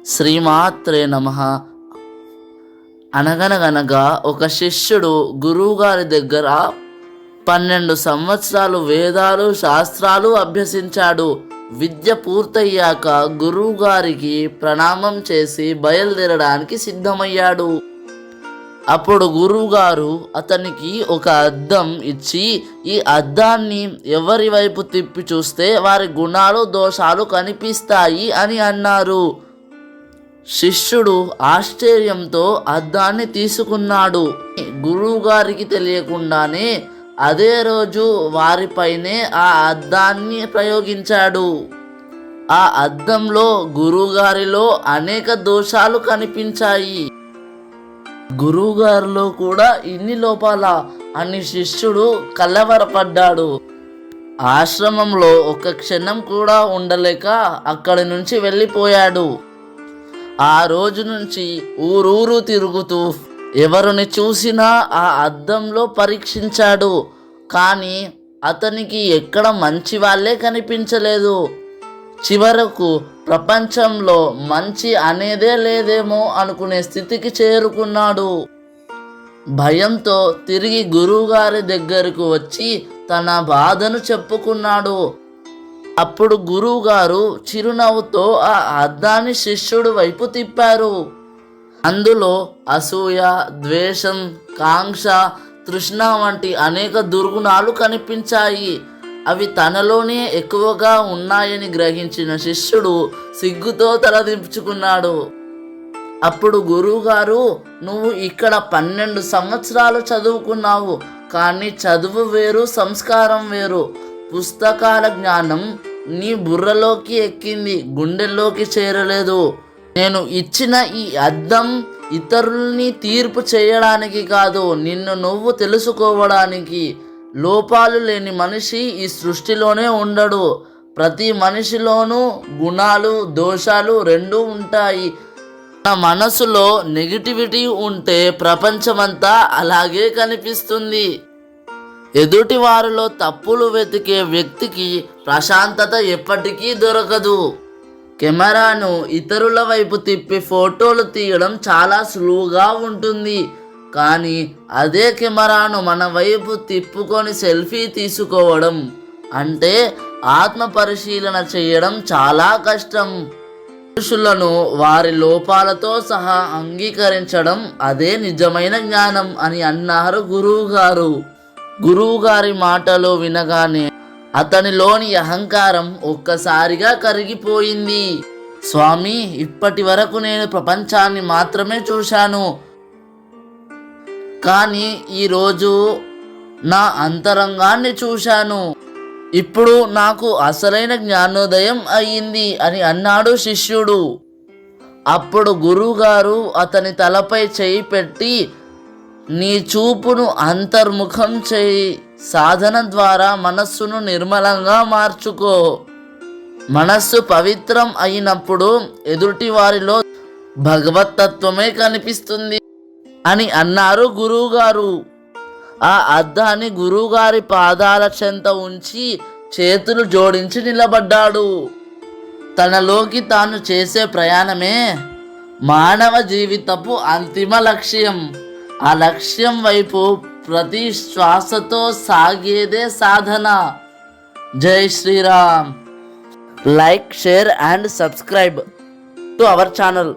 శ్రీమాత్రే నమః. అనగనగనగా ఒక శిష్యుడు గురువుగారి దగ్గర 12 సంవత్సరాలు వేదాలు శాస్త్రాలు అభ్యసించాడు. విద్య పూర్తయ్యాక గురువుగారికి ప్రణామం చేసి బయలుదేరడానికి సిద్ధమయ్యాడు. అప్పుడు గురువుగారు అతనికి ఒక అద్దం ఇచ్చి, ఈ అద్దాన్ని ఎవరి వైపు తిప్పి చూస్తే వారి గుణాలు దోషాలు కనిపిస్తాయి అని అన్నారు. శిష్యుడు ఆశ్చర్యంతో అద్దాన్ని తీసుకున్నాడు. గురువుగారికి తెలియకుండానే అదే రోజు వారిపైనే ఆ అద్దాన్ని ప్రయోగించాడు. ఆ అద్దంలో గురువుగారిలో అనేక దోషాలు కనిపించాయి. గురువుగారిలో కూడా ఇన్ని లోపాలా అని శిష్యుడు కలవరపడ్డాడు. ఆశ్రమంలో ఒక క్షణం కూడా ఉండలేక అక్కడి నుంచి వెళ్ళిపోయాడు. ఆ రోజు నుంచి ఊరూరు తిరుగుతూ ఎవరిని చూసినా ఆ అద్దంలో పరీక్షించాడు. కానీ అతనికి ఎక్కడ మంచి వాళ్ళే కనిపించలేదు. చివరకు ప్రపంచంలో మంచి అనేదే లేదేమో అనుకునే స్థితికి చేరుకున్నాడు. భయంతో తిరిగి గురువుగారి దగ్గరకు వచ్చి తన బాధను చెప్పుకున్నాడు. అప్పుడు గురువుగారు చిరునవ్వుతో ఆ అద్దాన్ని శిష్యుడి వైపు తిప్పారు. అందులో అసూయ, ద్వేషం, కాంక్ష, తృష్ణ వంటి అనేక దుర్గుణాలు కనిపించాయి. అవి తనలోనే ఎక్కువగా ఉన్నాయని గ్రహించిన శిష్యుడు సిగ్గుతో తలదించుకున్నాడు. అప్పుడు గురువుగారు, నువ్వు ఇక్కడ 12 సంవత్సరాలు చదువుకున్నావు, కానీ చదువు వేరు, సంస్కారం వేరు. పుస్తకాల జ్ఞానం నీ బుర్రలోకి ఎక్కింది, గుండెల్లోకి చేరలేదు. నేను ఇచ్చిన ఈ అద్దం ఇతరుల్ని తీర్పు చేయడానికి కాదు, నిన్ను నువ్వు తెలుసుకోవడానికి. లోపాలు లేని మనిషి ఈ సృష్టిలోనే ఉండడు. ప్రతి మనిషిలోనూ గుణాలు దోషాలు రెండూ ఉంటాయి. మన మనసులో నెగిటివిటీ ఉంటే ప్రపంచమంతా అలాగే కనిపిస్తుంది. ఎదుటి వారిలో తప్పులు వెతికే వ్యక్తికి ప్రశాంతత ఎప్పటికీ దొరకదు. కెమెరాను ఇతరుల వైపు తిప్పి ఫోటోలు తీయడం చాలా సులువుగా ఉంటుంది. కానీ అదే కెమెరాను మన వైపు తిప్పుకొని సెల్ఫీ తీసుకోవడం అంటే ఆత్మ పరిశీలన చేయడం చాలా కష్టం. మనుషులను వారి లోపాలతో సహా అంగీకరించడం అదే నిజమైన జ్ఞానం అని అన్నారు గురువుగారు. గురువుగారి మాటలు వినగానే అతనిలోని అహంకారం ఒక్కసారిగా కరిగిపోయింది. స్వామి, ఇప్పటి వరకు నేను ప్రపంచాన్ని మాత్రమే చూశాను, కానీ ఈరోజు నా అంతరంగాన్ని చూశాను. ఇప్పుడు నాకు అసలైన జ్ఞానోదయం అయ్యింది అని అన్నాడు శిష్యుడు. అప్పుడు గురువుగారు అతని తలపై చేయి పెట్టి, నీ చూపును అంతర్ముఖం చేయి. సాధన ద్వారా మనస్సును నిర్మలంగా మార్చుకో. మనస్సు పవిత్రం అయినప్పుడు ఎదుటి వారిలో భగవతత్వమే కనిపిస్తుంది అని అన్నారు గురువుగారు. ఆ అద్దాన్ని గురువుగారి పాదాల చెంత ఉంచి చేతులు జోడించి నిలబడ్డాడు. తనలోకి తాను చేసే ప్రయాణమే మానవ జీవితపు అంతిమ లక్ష్యం. ఆ లక్ష్యం వైపు ప్రతి శ్వాసతో సాగేదే సాధన. జై Sriram. Like, share and subscribe to our channel.